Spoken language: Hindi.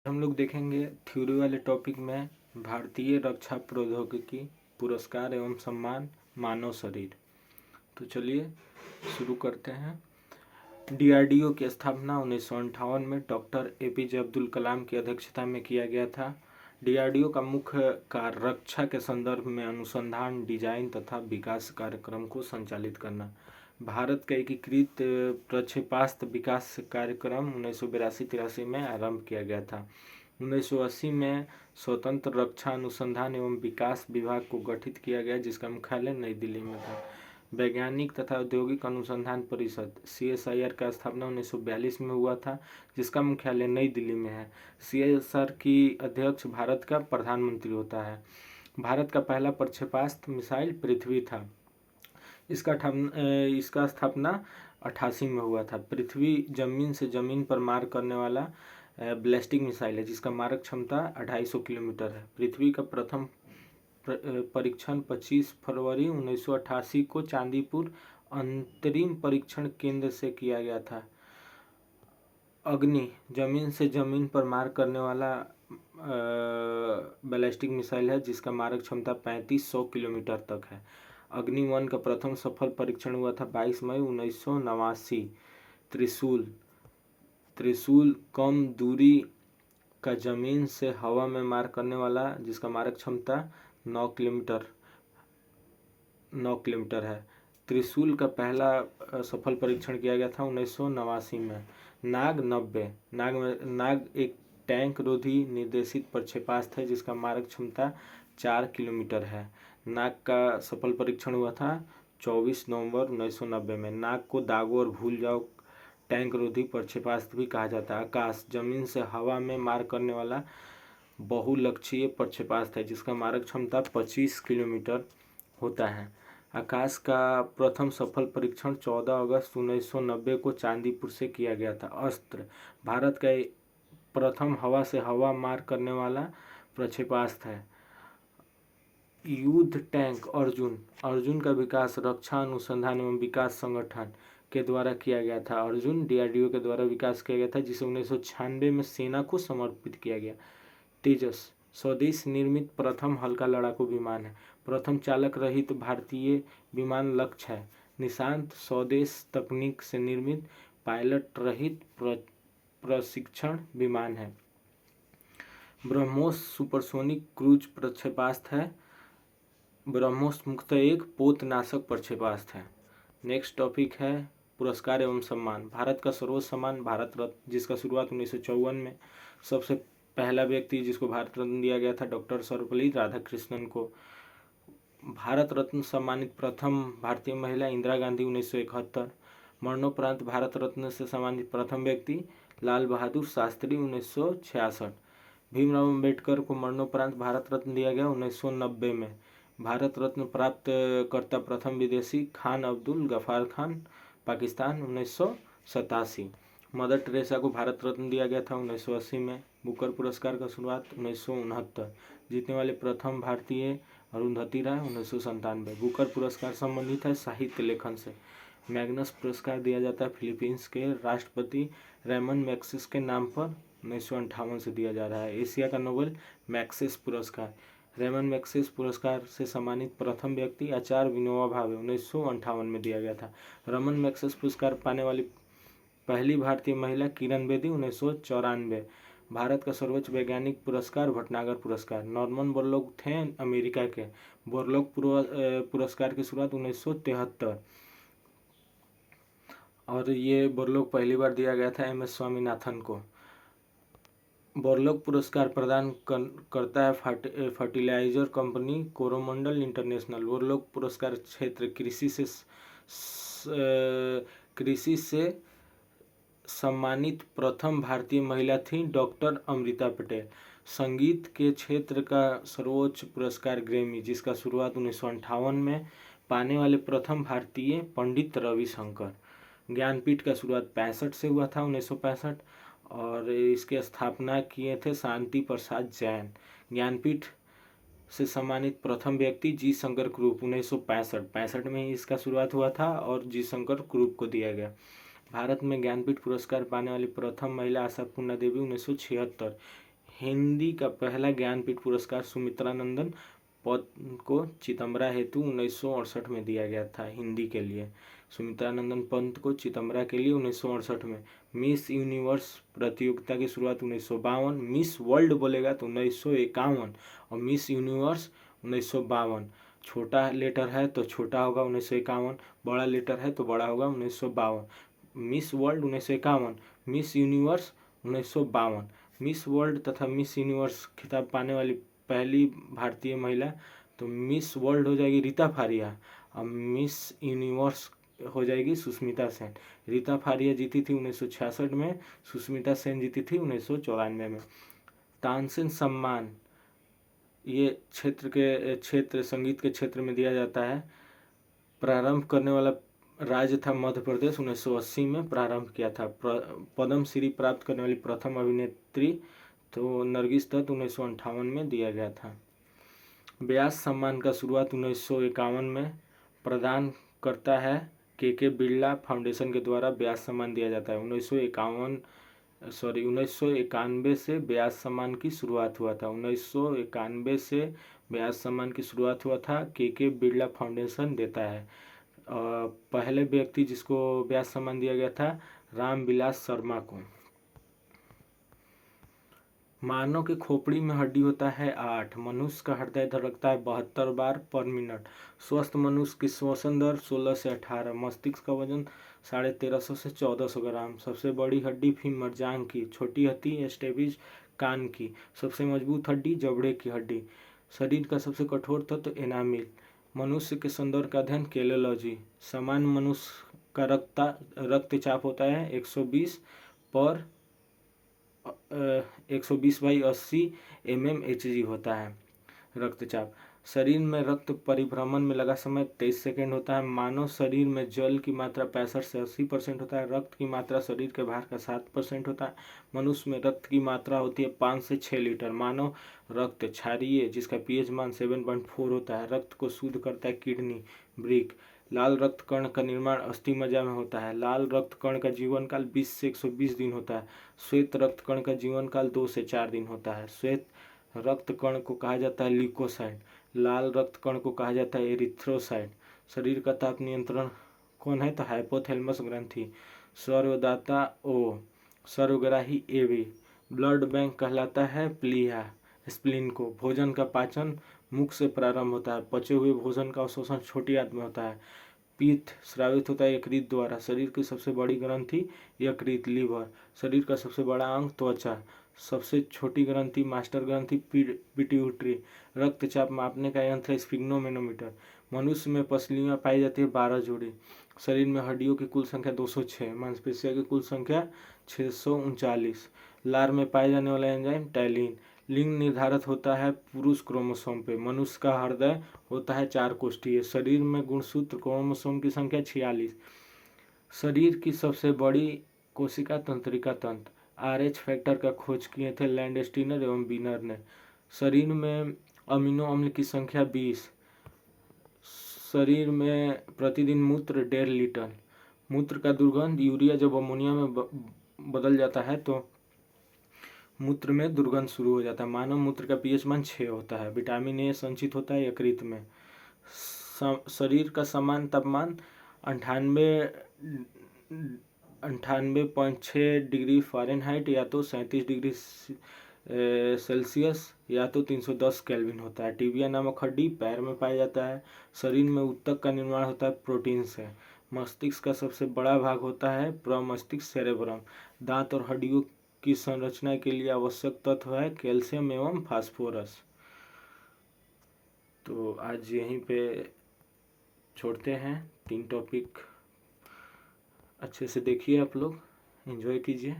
हम लोग देखेंगे थ्योरी वाले टॉपिक में भारतीय रक्षा प्रौद्योगिकी पुरस्कार एवं सम्मान मानव शरीर। तो चलिए शुरू करते हैं। डीआरडीओ की स्थापना 1958 में डॉक्टर एपीजे अब्दुल कलाम की अध्यक्षता में किया गया था। डीआरडीओ का मुख्य कार्य रक्षा के संदर्भ में अनुसंधान, डिजाइन तथा विकास कार्यक्रम को संचालित करना। भारत का एकीकृत प्रक्षेपास्त्र विकास कार्यक्रम 1982-83 में आरंभ किया गया था। 1980 में स्वतंत्र रक्षा अनुसंधान एवं विकास विभाग को गठित किया गया, जिसका मुख्यालय नई दिल्ली में था। वैज्ञानिक तथा औद्योगिक अनुसंधान परिषद CSIR का स्थापना 1942 में हुआ था, जिसका मुख्यालय नई दिल्ली में है। CSIR की अध्यक्ष भारत का प्रधानमंत्री होता है। भारत का पहला प्रक्षेपास्त्र मिसाइल पृथ्वी था। इसका स्थापना 88 में हुआ था। पृथ्वी जमीन से जमीन पर मार करने वाला बैलिस्टिक मिसाइल है, जिसका मारक क्षमता 250 किलोमीटर है। पृथ्वी का प्रथम परीक्षण 25 फरवरी 1988 को चांदीपुर अंतरिम परीक्षण केंद्र से किया गया था। अग्नि जमीन से जमीन पर मार करने वाला बैलिस्टिक मिसाइल है, जिसका मारक क्षमता 3500 किलोमीटर तक है। अग्नि 1 का प्रथम सफल परीक्षण हुआ था 22 मई 1989। त्रिशूल कम दूरी का जमीन से हवा में मार करने वाला, जिसका मारक क्षमता 9 किलोमीटर है। त्रिशूल का पहला सफल परीक्षण किया गया था 1989 में। नाग एक टैंक रोधी निर्देशित प्रक्षेपास्त्र है, जिसका मारक क्षमता 4 किलोमीटर है। नाग का सफल परीक्षण हुआ था 24 नवंबर 1990 में। नाग को दागो और भूल जाओ टैंक रोधी प्रक्षेपास्त्र भी कहा जाता है। आकाश जमीन से हवा में मार करने वाला बहुलक्षीय प्रक्षेपास्त्र है, जिसका मारक क्षमता 25 किलोमीटर होता है। आकाश का प्रथम सफल परीक्षण 14 अगस्त 1990 को चांदीपुर से किया गया था। अस्त्र भारत का प्रथम हवा से हवा मार करने वाला प्रक्षेपास्त्र है। युद्ध टैंक अर्जुन का विकास रक्षा अनुसंधान एवं विकास संगठन के द्वारा किया गया था। अर्जुन डीआरडीओ के द्वारा विकास किया गया था, जिसे 1996 में सेना को समर्पित किया गया। तेजस स्वदेश निर्मित प्रथम हल्का लड़ाकू विमान है। प्रथम चालक रहित भारतीय विमान लक्ष्य है। निशांत स्वदेश तकनीक से निर्मित पायलट रहित प्रशिक्षण विमान है। ब्रह्मोस सुपरसोनिक क्रूज प्रक्षेपास्त्र है। ब्रह्मोस मुख्यतः एक पोतनाशक प्रक्षेपास्त्र है। नेक्स्ट टॉपिक है पुरस्कार एवं सम्मान। भारत का सर्वोच्च सम्मान भारत रत्न, जिसका शुरुआत 1954 में सबसे पहला व्यक्ति जिसको भारत रत्न दिया गया था डॉक्टर सर्वपल्ली राधाकृष्णन को। भारत रत्न सम्मानित प्रथम भारतीय महिला इंदिरा गांधी 1971। मरणोपरांत भारत रत्न से सम्मानित प्रथम व्यक्ति लाल बहादुर शास्त्री 1966। भीमराव अम्बेडकर को मरणोपरांत भारत रत्न दिया गया 1990 में। भारत रत्न प्राप्त करता प्रथम विदेशी खान अब्दुल गफार खान, पाकिस्तान 1987। मदर टेरेसा को भारत रत्न दिया गया था 1980 में। बुकर पुरस्कार का शुरुआत 1969। जीतने वाले प्रथम भारतीय अरुंधति राय 1997। बुकर पुरस्कार संबंधित है साहित्य लेखन से। मैग्नस पुरस्कार दिया जाता है फिलीपींस के राष्ट्रपति रेमन मैग्सेस के नाम पर, 1958 से दिया जा रहा है। एशिया का नोबेल मैग्सेस पुरस्कार रेमन मैग्सेस पुरस्कार से सम्मानित प्रथम व्यक्ति आचार्य विनोबा भावे 1958 में दिया गया था। रमन मैग्सेस पुरस्कार पाने वाली पहली भारतीय महिला किरण बेदी 1994। भारत का सर्वोच्च वैज्ञानिक पुरस्कार भटनागर पुरस्कार। नॉर्मन बोरलॉग थे अमेरिका के। बोरलॉग पुरस्कार की शुरुआत 1973 और ये बोरलॉग पहली बार दिया गया था MS स्वामीनाथन को। बोरलॉग पुरस्कार प्रदान करता है fertiliser company Coromandel international. Borlaug पुरस्कार क्षेत्र कृषि से सम्मानित प्रथम भारतीय महिला थी डॉक्टर अमृता पटेल। संगीत के क्षेत्र का सर्वोच्च पुरस्कार ग्रैमी, जिसका शुरुआत 1958 में पाने वाले प्रथम भारतीय पंडित रविशंकर। ज्ञानपीठ का शुरुआत 65 से हुआ था 1965 और इसकी स्थापना किए थे शांति प्रसाद जैन। ज्ञानपीठ से सम्मानित प्रथम व्यक्ति जी शंकर क्रूप 1965 में ही इसका शुरुआत हुआ था और जी शंकर क्रूप को दिया गया। भारत में ज्ञानपीठ पुरस्कार पाने वाली प्रथम महिला आशापूर्णा देवी 1976। हिंदी का पहला ज्ञानपीठ पुरस्कार सुमित्रानंदन पद को चिदम्बरा हेतु 1968 में दिया गया था। हिंदी के लिए सुमित्रानंदन पंत को चिदम्बरा के लिए 1968 में। मिस यूनिवर्स प्रतियोगिता की शुरुआत 1952, मिस वर्ल्ड बोलेगा तो 1951 और मिस यूनिवर्स 1952। छोटा लेटर है तो छोटा होगा 1951, बड़ा लेटर है तो बड़ा होगा 1952। Miss world 1951, miss universe 1952। Miss world तथा मिस यूनिवर्स खिताब पाने वाली पहली भारतीय महिला तो मिस वर्ल्ड हो जाएगी रीता फारिया और मिस यूनिवर्स हो जाएगी सुष्मिता सेन। रीता फारिया जीती थी 1966 में, सुष्मिता सेन जीती थी 1994 में। तानसेन सम्मान ये क्षेत्र संगीत के क्षेत्र में दिया जाता है। प्रारंभ करने वाला राज्य था मध्य प्रदेश, 1980 में प्रारंभ किया था। पद्म श्री प्राप्त करने वाली प्रथम अभिनेत्री तो नरगिस दत्त 1958 में दिया गया था। व्यास सम्मान का शुरुआत 1951 में प्रदान करता है। के बिरला फाउंडेशन के द्वारा व्यास सम्मान दिया जाता है। 1991 से व्यास सम्मान की शुरुआत हुआ था। 1991 से व्यास सम्मान की शुरुआत हुआ था। के बिरला फाउंडेशन देता है। पहले व्यक्ति जिसको व्यास सम्मान दिया गया था रामविलास शर्मा को। मानव के खोपड़ी में हड्डी होता है 8। मनुष्य का हृदय धड़कता है 72 बार पर मिनट। स्वस्थ मनुष्य की श्वसन दर 16 से 18। मस्तिष्क का वजन 1350 से 1400 ग्राम। सबसे बड़ी हड्डी फीमर जांघ की। छोटी हड्डी स्टेबिस कान की। सबसे मजबूत हड्डी जबड़े की हड्डी। शरीर का सबसे कठोर तत्व एनामिल। मनुष्य के सौंदर्य का अध्ययन केलोलॉजी। सामान्य मनुष्य का रक्तचाप होता है 120/80 mmHg होता है रक्तचाप। शरीर में रक्त परिभ्रमण में लगा समय 23 सेकेंड होता है। मानव शरीर में जल की मात्रा 65 से 80% होता है। रक्त की मात्रा शरीर के भार का 7% होता है। मनुष्य में रक्त की मात्रा होती है 5 से 6 लीटर। मानव रक्त क्षारीय जिसका pH मान 7.4 होता है। रक्त को शुद्ध करता है किडनी वृक्क। लाल रक्त कण का निर्माण अस्थि मज्जा में होता है। लाल रक्त कण का जीवन काल 20 से 120 दिन होता है। श्वेत रक्त कण का जीवन काल 2 से 4 दिन होता है। श्वेत रक्त कण को कहा जाता है ल्यूकोसाइट। लाल रक्त कण को कहा जाता है एरिथ्रोसाइट। शरीर का ताप नियंत्रण कौन है तो हाइपोथैलेमस ग्रंथि। सर्वदाता ओ, सर्वग्राही एवी। ब्लड बैंक कहलाता है प्लीहा स्प्लीन को। भोजन का पाचन मुख से प्रारंभ होता है। पचे हुए भोजन का अवशोषण छोटी आंत में होता है। पित्त स्रावित होता है यकृत द्वारा। शरीर की सबसे बड़ी ग्रंथि यकृत लीवर। शरीर का सबसे बड़ा अंग त्वचा। सबसे छोटी ग्रंथि मास्टर ग्रंथि पिट्यूटरी। रक्तचाप मापने का यंत्र है स्फिग्नोमेनोमीटर। मनुष्य में पसलियाँ पाई जाती है 12 जोड़ी। शरीर में हड्डियों की कुल संख्या 206। मांसपेशियों की कुल संख्या 639। लार में पाए जाने वाला एंजाइम टैलिन। लिंग निर्धारित होता है पुरुष क्रोमोसोम पे। मनुष्य का हृदय होता है 4 कोष्ठीय। शरीर में गुणसूत्र क्रोमोसोम की संख्या 46। शरीर की सबसे बड़ी कोशिका तंत्रिका तंत्र। RH फैक्टर का खोज किए थे लैंडस्टीनर एवं बीनर ने। शरीर में अमीनो अम्ल की संख्या 20। शरीर में प्रतिदिन मूत्र 1.5 लीटर। मूत्र का दुर्गंध यूरिया जब अमोनिया में बदल जाता है तो मूत्र में दुर्गंध शुरू हो जाता है। मानव मूत्र का pH मान 6 होता है। विटामिन ए संचित होता है यकृत में। शरीर का सामान्य तापमान 98.6 डिग्री फ़ारेनहाइट या तो 37 डिग्री सेल्सियस या तो 310 केल्विन होता है। टिबिया नामक हड्डी पैर में पाया जाता है। शरीर में ऊतक का निर्माण होता है प्रोटीन से। मस्तिष्क का सबसे बड़ा भाग होता है प्रमस्तिष्क सेरेब्रम। दांत और हड्डियों की संरचना के लिए आवश्यक तत्व है कैल्शियम एवं फास्फोरस। तो आज यहीं पे छोड़ते हैं। 3 टॉपिक अच्छे से देखिए, आप लोग एंजॉय कीजिए।